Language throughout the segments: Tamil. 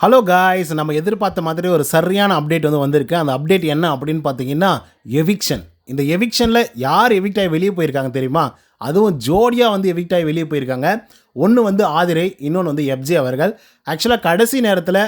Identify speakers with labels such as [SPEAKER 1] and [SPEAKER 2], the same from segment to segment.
[SPEAKER 1] ஹலோ காய்ஸ், நம்ம எதிர்பார்த்த மாதிரி ஒரு சரியான அப்டேட் வந்திருக்கு. அந்த அப்டேட் என்ன அப்படின்னு பார்த்தீங்கன்னா, எவிக்ஷன். இந்த எவிக்ஷனில் யார் எவிக்ட் ஆகி வெளியே போயிருக்காங்க தெரியுமா? அதுவும் ஜோடியாக எவிக்ட் ஆகி வெளியே போயிருக்காங்க. ஒன்று ஆதிரை, இன்னொன்று எஃப்ஜே அவர்கள். ஆக்சுவலாக கடைசி நேரத்தில்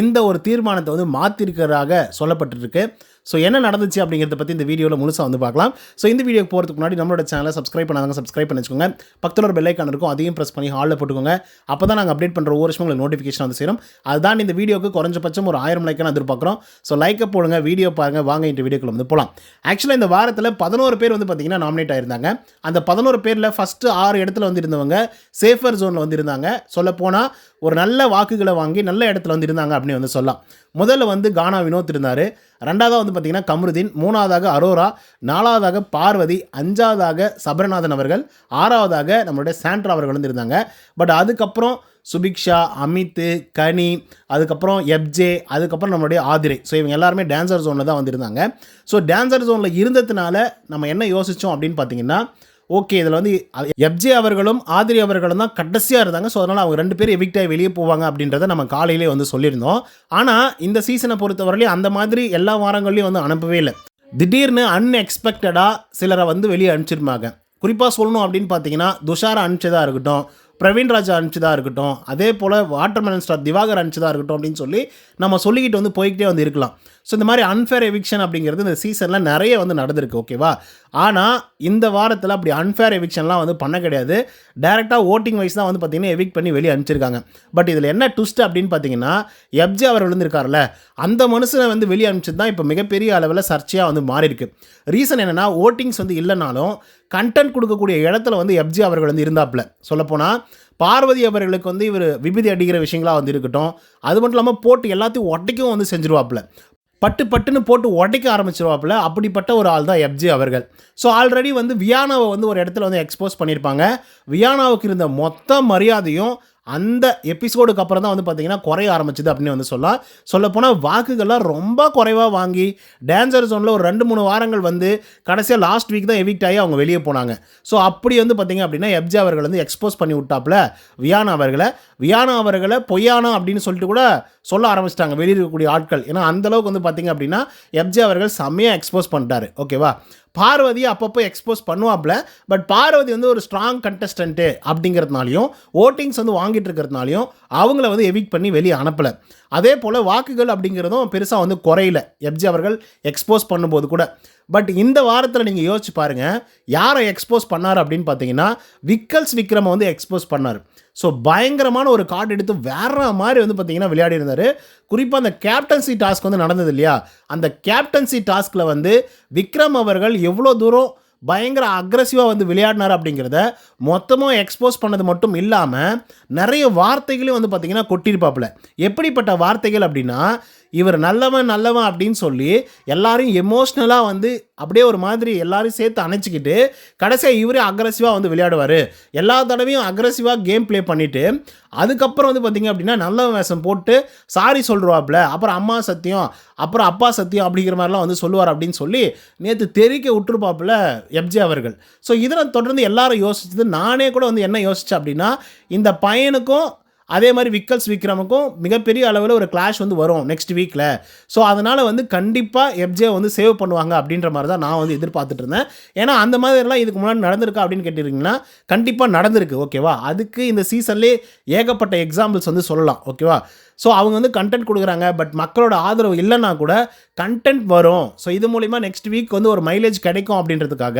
[SPEAKER 1] இந்த ஒரு தீர்மானத்தை மாற்றிருக்கிறதாக சொல்லப்பட்டிருக்கு. ஸோ என்ன நடந்துச்சு அப்படிங்கிறத பற்றி இந்த வீடியோவில் முழுசாக பார்க்கலாம். ஸோ இந்த வீடியோக்கு போகிறதுக்கு முன்னாடி நம்மளோட சேனலை சப்ஸ்கிரைப் பண்ணாதவங்க சப்ஸ்கிரைப் பண்ணி வச்சுக்கோங்க. பக்கத்தில் ஒரு பெல் ஐக்கான் இருக்கும், அதையும் ப்ரெஸ் பண்ணி ஹாலில் போட்டுக்கோங்க. அப்போ தான் நாங்கள் அப்டேட் பண்ணுற ஒவ்வொரு விஷயம் உங்களுக்கு நோட்டிஃபிகேஷன் சேரும். அதுதான் இந்த வீடியோக்கு குறைஞ்சபட்சம் ஒரு 1000 லைக்கான எதிர்பார்க்குறோம். ஸோ லைக்கை போடுங்க, வீடியோ பாருங்கள். வாங்க இந்த வீடியோக்குள்ள போகலாம். ஆக்சுவலாக இந்த வாரத்தில் 11 பேர் பார்த்தீங்கன்னா நாமினேட் ஆயிருந்தாங்க. அந்த 11 பேரில் ஃபஸ்ட்டு 6 இடத்துல இருந்தவங்க சேஃபர் ஜோனில் இருந்தாங்க. சொல்லப்போனால் ஒரு நல்ல வாக்குகளை வாங்கி நல்ல இடத்துல இருந்தாங்க அப்படின்னு சொல்லலாம். முதல்ல கானா வினோத் இருந்தார். ரெண்டாவதாக பார்த்தீங்கன்னா கமருதீன், மூணாவதாக அரோரா, நாலாவதாக பார்வதி, அஞ்சாவதாக சபரநாதன் அவர்கள், ஆறாவதாக நம்மளுடைய சாண்ட்ரா அவர்கள் இருந்தாங்க. பட் அதுக்கப்புறம் சுபிக்ஷா, அமித், கனி, அதுக்கப்புறம் எஃப்ஜே, அதுக்கப்புறம் நம்மளுடைய ஆதிரை. ஸோ இவங்க எல்லாருமே டான்சர் ஜோனில் தான் வந்திருந்தாங்க. ஸோ டான்சர் ஜோனில் இருந்ததுனால நம்ம என்ன யோசித்தோம் அப்படின்னு பார்த்தீங்கன்னா, ஓகே இதில் எஃப்ஜே அவர்களும் ஆதிரி அவர்களும் தான் கடைசியாக இருந்தாங்க. ஸோ அதனால் அவங்க 2 பேர் எவிக்ட் ஆகி வெளியே போவாங்க அப்படின்றத நம்ம காலையிலே சொல்லியிருந்தோம். ஆனால் இந்த சீசனை பொறுத்தவரையிலையும் அந்த மாதிரி எல்லா வாரங்கள்லையும் அனுப்பவே இல்லை. திடீர்னு அன்எக்ஸ்பெக்டடாக சிலரை வெளியே அனுப்பிச்சிருப்பாங்க. குறிப்பாக சொல்லணும் அப்படின்னு பார்த்தீங்கன்னா, துஷாரா அனுப்பிச்சதாக இருக்கட்டும், பிரவீன் ராஜா அனுப்பிச்சதாக இருக்கட்டும், அதே போல் வாட்டர்மெலன் ஸ்டார் திவாகர் அனுப்பிச்சதாக இருக்கட்டும் அப்படின்னு சொல்லி நம்ம சொல்லிக்கிட்டு போய்கிட்டே இருக்கலாம். ஸோ இந்த மாதிரி அன்ஃபேர் எவிக்ஷன் அப்படிங்கிறது இந்த சீசனில் நிறைய நடந்திருக்கு. ஓகேவா? ஆனால் இந்த வாரத்தில் அப்படி அன்ஃபேர் எவிக்ஷன்லாம் பண்ண கிடையாது. டேரெக்டாக ஓட்டிங் வைஸ் தான் பார்த்தீங்கன்னா எவிக்ட் பண்ணி வெளியே அனுப்பிச்சிருக்காங்க. பட் இதில் என்ன ட்விஸ்ட் அப்படின்னு பார்த்தீங்கன்னா, எஃப்ஜே அவர்கள் இருக்கார்ல, அந்த மனுஷனை வெளியே அனுப்பிச்சது தான் இப்போ மிகப்பெரிய அளவில் சர்ச்சையாக மாறி இருக்கு. ரீசன் என்னென்னா, ஓட்டிங்ஸ் இல்லைனாலும் கண்டென்ட் கொடுக்கக்கூடிய இடத்துல எஃப்ஜே அவர்கள் இருந்தாப்புல. சொல்லப்போனால் பார்வதி அவர்களுக்கு இவர் விபதி அடிக்கிற விஷயங்களாக இருக்கட்டும், அது மட்டும் இல்லாமல் போட்டு எல்லாத்தையும் ஒட்டைக்கும் செஞ்சுருவாப்புல. பட்டுன்னு போட்டு உடைக்க ஆரம்பிச்சிருவாப்புல. அப்படிப்பட்ட ஒரு ஆள் தான் எஃப்ஜே அவர்கள். ஸோ ஆல்ரெடி வியானாவை ஒரு இடத்துல எக்ஸ்போஸ் பண்ணியிருப்பாங்க. வியானாவுக்கு இருந்த மொத்த மரியாதையும் அந்த எபிசோடுக்கு அப்புறம் தான் பார்த்தீங்கன்னா குறைய ஆரம்பிச்சுது அப்படின்னு சொல்லலாம். சொல்லப்போனால் வாக்குகள்லாம் ரொம்ப குறைவாக வாங்கி டான்சர் ஜோனில் ஒரு 2-3 வாரங்கள் கடைசியாக லாஸ்ட் வீக் தான் எவிக்ட் ஆகி அவங்க வெளியே போனாங்க. ஸோ அப்படி பார்த்தீங்க அப்படின்னா எஃப்ஜே அவர்கள் எக்ஸ்போஸ் பண்ணி விட்டாப்புல வியானா அவர்களை பொய்யானா அப்படின்னு சொல்லிட்டு கூட சொல்ல ஆரம்பிச்சிட்டாங்க வெளியே இருக்கக்கூடிய ஆட்கள். ஏன்னா அந்தளவுக்கு பார்த்தீங்க அப்படின்னா எஃப்ஜே அவர்கள் செம்மையாக எக்ஸ்போஸ் பண்ணிட்டாரு. ஓகேவா? பார்வதி அப்பப்போ எக்ஸ்போஸ் பண்ணுவாப்புல. பட் பார்வதி ஒரு ஸ்ட்ராங் கண்டஸ்டன்ட்டு அப்படிங்கிறதுனாலையும் ஓட்டிங்ஸ் வாங்கிட்டு இருக்கிறதுனாலையும் அவங்கள எவிக்ட் பண்ணி வெளியே அனுப்பலை. அதே போல் வாக்குகள் அப்படிங்கிறதும் பெருசாக குறையில எஃப்ஜே அவர்கள் எக்ஸ்போஸ் பண்ணும்போது கூட. பட் இந்த வாரத்தில் நீங்கள் யோசிச்சு பாருங்கள், யாரை எக்ஸ்போஸ் பண்ணார் அப்படின்னு பார்த்தீங்கன்னா, விக்ரம் எக்ஸ்போஸ் பண்ணார். ஸோ பயங்கரமான ஒரு கார்டு எடுத்து வேற மாதிரி பார்த்தீங்கன்னா விளையாடி இருந்தார். குறிப்பாக அந்த கேப்டன்சி டாஸ்க் நடந்தது இல்லையா, அந்த கேப்டன்சி டாஸ்கில் விக்ரம் அவர்கள் எவ்வளோ தூரம் பயங்கர அக்ரெசிவாக விளையாடினார் அப்படிங்கிறத மொத்தமாக எக்ஸ்போஸ் பண்ணது மட்டும் இல்லாமல் நிறைய வார்த்தைகளையும் பார்த்தீங்கன்னா கொட்டியிருப்பாப்புல. எப்படிப்பட்ட வார்த்தைகள் அப்படின்னா, இவர் நல்லவன் அப்படின்னு சொல்லி எல்லாரையும் எமோஷ்னலாக அப்படியே ஒரு மாதிரி எல்லாரையும் சேர்த்து அணைச்சிக்கிட்டு கடைசியாக இவரே அக்ரெசிவாக விளையாடுவார். எல்லா தடவையும் அக்ரெசிவாக கேம் ப்ளே பண்ணிவிட்டு அதுக்கப்புறம் பார்த்திங்க அப்படின்னா நல்லவன் வேஷம் போட்டு சாரி சொல்லுவாப்புல. அப்புறம் அம்மா சத்தியம், அப்புறம் அப்பா சத்தியம் அப்படிங்கிற மாதிரிலாம் சொல்லுவார் அப்படின்னு சொல்லி நேற்று தெரிக்க விட்டுருப்பாப்புல எஃப்ஜே அவர்கள். ஸோ இதில் தொடர்ந்து எல்லாரும் யோசிச்சது, நானே கூட என்ன யோசித்தேன் அப்படின்னா, இந்த பையனுக்கும் அதே மாதிரி விக்ரமுக்கும் மிகப்பெரிய அளவில் ஒரு கிளாஷ் வரும் நெக்ஸ்ட் வீக்கில். ஸோ அதனால் கண்டிப்பாக எஃப்ஜே சேவ் பண்ணுவாங்க அப்படின்ற மாதிரி தான் நான் எதிர்பார்த்துட்டு இருந்தேன். ஏன்னா அந்த மாதிரிலாம் இதுக்கு முன்னாடி நடந்திருக்கா அப்படின்னு கேட்டிருக்கீங்கன்னா கண்டிப்பாக நடந்திருக்கு. ஓகேவா? அதுக்கு இந்த சீசன்லேயே ஏகப்பட்ட எக்ஸாம்பிள்ஸ் சொல்லலாம். ஓகேவா? ஸோ அவங்க கண்டென்ட் கொடுக்குறாங்க. பட் மக்களோட ஆதரவு இல்லைன்னா கூட கண்டென்ட் வரும். ஸோ இது மூலிமா நெக்ஸ்ட் வீக் ஒரு மைலேஜ் கிடைக்கும் அப்படின்றதுக்காக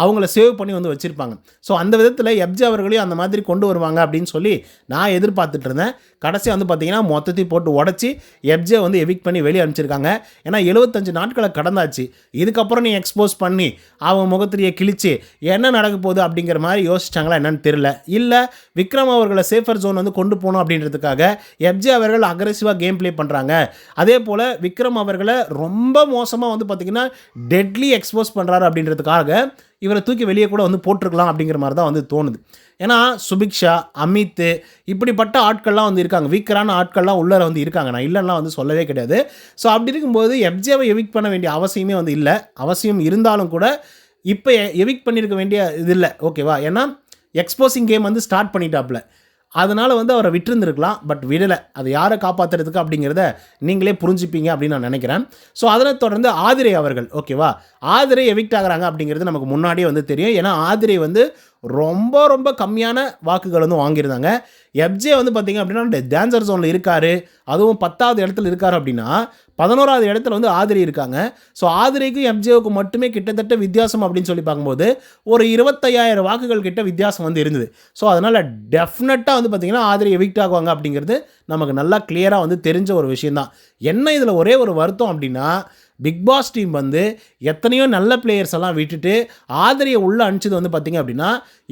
[SPEAKER 1] அவங்கள சேவ் பண்ணி வச்சுருப்பாங்க. ஸோ அந்த விதத்தில் எஃப்ஜே அவர்களையும் அந்த மாதிரி கொண்டு வருவாங்க அப்படின்னு சொல்லி நான் எதிர்பார்த்துட்டு இருந்தேன். கடைசியாக பார்த்தீங்கன்னா மொத்தத்தையும் போட்டு உடச்சி எஃப்ஜே எவிக்ட் பண்ணி வெளியே அனுப்பிச்சிருக்காங்க. ஏன்னா 75 நாட்களை கடந்தாச்சு. இதுக்கப்புறம் நீ எக்ஸ்போஸ் பண்ணி அவங்க முகத்திலேயே கிழிச்சு என்ன நடக்க போகுது அப்படிங்கிற மாதிரி யோசிச்சாங்களா என்னன்னு தெரியல. இல்லை விக்ரம் அவர்களை சேஃபர் ஜோன் கொண்டு போகணும் அப்படின்றதுக்காக எஃப்ஜே அவர்கள் அக்ரெசிவாக கேம் ப்ளே பண்ணுறாங்க. அதே போல் விக்ரம் அவர்களை ரொம்ப மோசமாக பார்த்திங்கன்னா டெட்லி எக்ஸ்போஸ் பண்ணுறாரு அப்படின்றதுக்காக இவரை தூக்கி வெளியே கூட போட்டிருக்கலாம் அப்படிங்கிற மாதிரி தான் தோணுது. ஏன்னா சுபிக்ஷா, அமித் இப்படிப்பட்ட ஆட்கள்லாம் இருக்காங்க, வீக்கரான ஆட்கள்லாம் உள்ளே இருக்காங்க. நான் இல்லைன்னா சொல்லவே கிடையாது. ஸோ அப்படி இருக்கும்போது எஃப்ஜேவை எவிக்ட் பண்ண வேண்டிய அவசியமே இல்லை. அவசியம் இருந்தாலும் கூட இப்போ எவிக்ட் பண்ணியிருக்க வேண்டிய இது இல்லை. ஓகேவா? ஏன்னா எக்ஸ்போசிங் கேம் ஸ்டார்ட் பண்ணிட்டாப்புல. அதனால் வந்து அவரை விட்டுருந்துருக்கலாம், பட் விடலை. அது யாரை காப்பாற்றுறதுக்கு அப்படிங்கிறத நீங்களே புரிஞ்சுப்பீங்க அப்படின்னு நான் நினைக்கிறேன். ஸோ அதனை தொடர்ந்து ஆதிரை அவர்கள், ஓகேவா, ஆதிரை எவிக்ட் ஆகிறாங்க அப்படிங்கிறது நமக்கு முன்னாடியே வந்து தெரியும். ஏன்னா ஆதிரை வந்து ரொம்ப ரொம்ப கம்மியான வாக்குகள் வந்து வாங்கியிருந்தாங்க. எஃப்ஜே வந்து பார்த்திங்க அப்படின்னா டேஞ்சர் ஜோனில் இருக்கார், அதுவும் 10வது இடத்துல இருக்கார் அப்படின்னா 11வது இடத்துல வந்து ஆதிரை இருக்காங்க. ஸோ ஆதிரைக்கும் எஃப்ஜேவுக்கும் மட்டுமே கிட்டத்தட்ட வித்தியாசம் அப்படின்னு சொல்லி பார்க்கும்போது ஒரு 25,000 வாக்குகள் கிட்ட வித்தியாசம் வந்து இருந்தது. ஸோ அதனால் டெஃபினட்டாக வந்து பார்த்திங்கன்னா ஆதிரை எவிக்ட் ஆகுவாங்க அப்படிங்கிறது நமக்கு நல்லா கிளியராக வந்து தெரிஞ்ச ஒரு விஷயந்தான். என்ன இதில் ஒரே ஒரு வருத்தம் அப்படின்னா, பிக் பாஸ் டீம் வந்து எத்தனையோ நல்ல பிளேயர்ஸ் எல்லாம் விட்டுட்டு ஆதிரையை உள்ளே அனுப்பிச்சது வந்து பார்த்திங்க அப்படின்னா,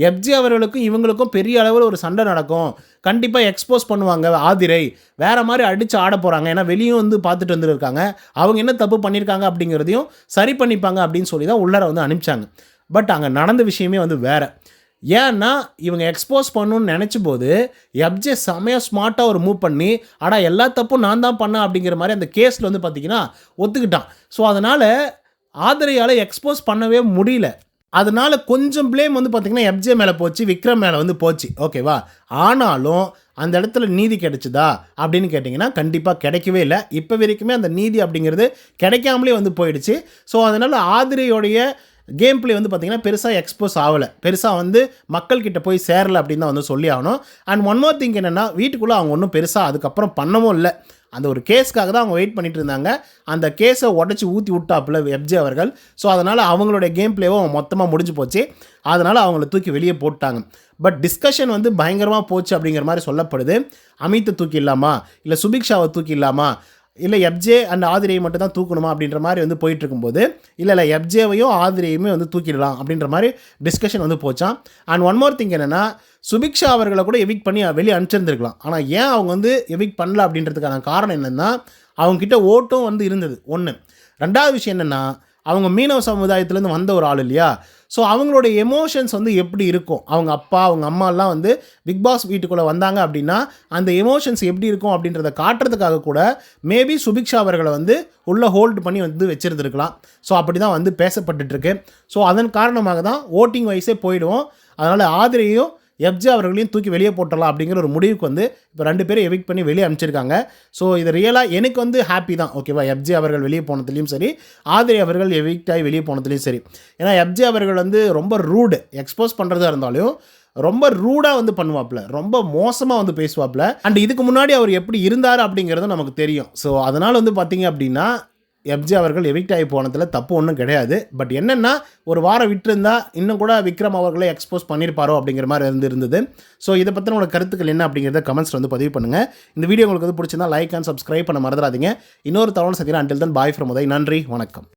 [SPEAKER 1] எஃப்ஜே அவர்களுக்கும் இவங்களுக்கும் பெரிய அளவில் ஒரு சண்டை நடக்கும், கண்டிப்பாக எக்ஸ்போஸ் பண்ணுவாங்க, ஆதிரை வேறு மாதிரி அடித்து ஆட போகிறாங்க, ஏன்னா வெளியும் வந்து பார்த்துட்டு வந்துருக்காங்க, அவங்க என்ன தப்பு பண்ணியிருக்காங்க அப்படிங்கிறதையும் சரி பண்ணிப்பாங்க அப்படின்னு சொல்லி தான் உள்ளார வந்து அனுப்பிச்சாங்க. பட் அங்கே நடந்த விஷயமே வந்து வேறு. ஏன்னா இவங்க எக்ஸ்போஸ் பண்ணணும்னு நினச்ச போது எஃப்ஜே செமையாக ஸ்மார்ட்டாக ஒரு மூவ் பண்ணி, ஆனால் எல்லா தப்பும் நான் தான் பண்ணேன் அப்படிங்கிற மாதிரி அந்த கேஸில் வந்து பார்த்திங்கன்னா ஒத்துக்கிட்டான். ஸோ அதனால் ஆதிரையால் எக்ஸ்போஸ் பண்ணவே முடியல. அதனால் கொஞ்சம் ப்ளேம் வந்து பார்த்திங்கன்னா எஃப்ஜே மேலே போச்சு, விக்ரம் மேலே வந்து போச்சு, ஓகேவா. ஆனாலும் அந்த இடத்துல நீதி கிடைச்சிதா அப்படின்னு கேட்டிங்கன்னா கண்டிப்பாக கிடைக்கவே இல்லை. இப்போ வரைக்குமே அந்த நீதி அப்படிங்கிறது கிடைக்காமலே வந்து போயிடுச்சு. ஸோ அதனால் ஆதிரையோடைய கேம் பிளே வந்து பார்த்திங்கன்னா பெருசாக எக்ஸ்போஸ் ஆகலை, பெருசாக வந்து மக்கள்கிட்ட போய் சேரலை அப்படின்னு தான் வந்து சொல்லி ஆகணும். அண்ட் ஒன் மோர் திங் என்னென்னா, வீட்டுக்குள்ளே அவங்க ஒன்றும் பெருசாக அதுக்கப்புறம் பண்ணவும் இல்லை. அந்த ஒரு கேஸ்க்காக தான் அவங்க வெயிட் பண்ணிட்டு இருந்தாங்க. அந்த கேஸை உடச்சி ஊற்றி விட்டாப்புல எஃப்ஜே அவர்கள். ஸோ அதனால் அவங்களுடைய கேம் பிளேவும் மொத்தமாக முடிஞ்சு போச்சு. அதனால் அவங்கள தூக்கி வெளியே போட்டாங்க. பட் டிஸ்கஷன் வந்து பயங்கரமாக போச்சு அப்படிங்கிற மாதிரி சொல்லப்படுது. அமித்தை தூக்கி இல்லாமா, இல்லை சுபிக்ஷாவை தூக்கி இல்லாமா, இல்லை எஃப்ஜே அண்ட் ஆதிரையை மட்டும் தான் தூக்கணுமா அப்படின்ற மாதிரி வந்து போயிட்டு இருக்கும்போது, இல்லை எஃப்ஜேவையும் ஆதிரையுமே வந்து தூக்கிடலாம் அப்படின்ற மாதிரி டிஸ்கஷன் வந்து போச்சான். அண்ட் ஒன் மோர் திங் என்னென்னா, சுபிக்ஷா அவர்களை கூட எவிக்ட் பண்ணி வெளியே அனுப்பிச்சிருந்துருக்கலாம். ஆனால் ஏன் அவங்க வந்து எவிக்ட் பண்ணல அப்படின்றதுக்கான காரணம் என்னென்னா, அவங்கக்கிட்ட ஓட்டும் வந்து இருந்தது ஒன்று. ரெண்டாவது விஷயம் என்னென்னா, அவங்க மீனவ சமுதாயத்துலேருந்து வந்த ஒரு ஆள் இல்லையா. ஸோ அவங்களுடைய எமோஷன்ஸ் வந்து எப்படி இருக்கும், அவங்க அப்பா அவங்க அம்மாலாம் வந்து பிக் பாஸ் வீட்டுக்குள்ளே வந்தாங்க அப்படின்னா அந்த எமோஷன்ஸ் எப்படி இருக்கும் அப்படின்றத காட்டுறதுக்காக கூட மேபி சுபிக்ஷா அவர்களை வந்து உள்ளே ஹோல்டு பண்ணி வந்து வச்சுருந்துருக்கலாம். ஸோ அப்படி தான் வந்து பேசப்பட்டுருக்கு. ஸோ அதன் காரணமாக தான் ஓட்டிங் வைஸே போயிடுவோம். அதனால் ஆதிரையும் எஃப்ஜே அவர்களையும் தூக்கி வெளியே போட்டலாம் அப்படிங்கிற ஒரு முடிவுக்கு வந்து இப்போ 2 பேரும் எவிக்ட் பண்ணி வெளியே அனுப்பிச்சிருக்காங்க. ஸோ இது ரியலாக எனக்கு வந்து ஹாப்பி தான், ஓகேவா. எஃப்ஜே அவர்கள் வெளியே போனதுலேயும் சரி, ஆதிரை அவர்கள் எவிக்ட் ஆகி வெளியே போனதுலேயும் சரி. ஏன்னா எஃப்ஜே அவர்கள் வந்து ரொம்ப ரூடு, எக்ஸ்போஸ் பண்ணுறதா இருந்தாலும் ரொம்ப ரூடாக வந்து பண்ணுவாப்பில், ரொம்ப மோசமாக வந்து பேசுவாப்பில். அண்ட் இதுக்கு முன்னாடி அவர் எப்படி இருந்தார் அப்படிங்கிறதும் நமக்கு தெரியும். ஸோ அதனால் வந்து பார்த்திங்க அப்படின்னா எஃப்ஜே அவர்கள் எவிக்ட் ஆகி போனதில் தப்பு ஒன்றும் கிடையாது. பட் என்னென்னா, ஒரு வாரம் விட்டுருந்தா இன்னும் கூட விக்ரம் அவர்களை எக்ஸ்போஸ் பண்ணியிருப்பாரோ அப்படிங்கிற மாதிரி இருந்தது. ஸோ இதை பற்றின உங்களோட கருத்துக்கள் என்ன அப்படிங்கிறத கமெண்ட்ஸில் வந்து பதிவு பண்ணுங்கள். இந்த வீடியோ உங்களுக்கு வந்து பிடிச்சிருந்தா லைக் அண்ட் சப்ஸ்கிரைப் பண்ண மறந்துடாதீங்க. இன்னொரு தகவல் சந்திக்கிறேன். Until then bye from Uday. நன்றி, வணக்கம்.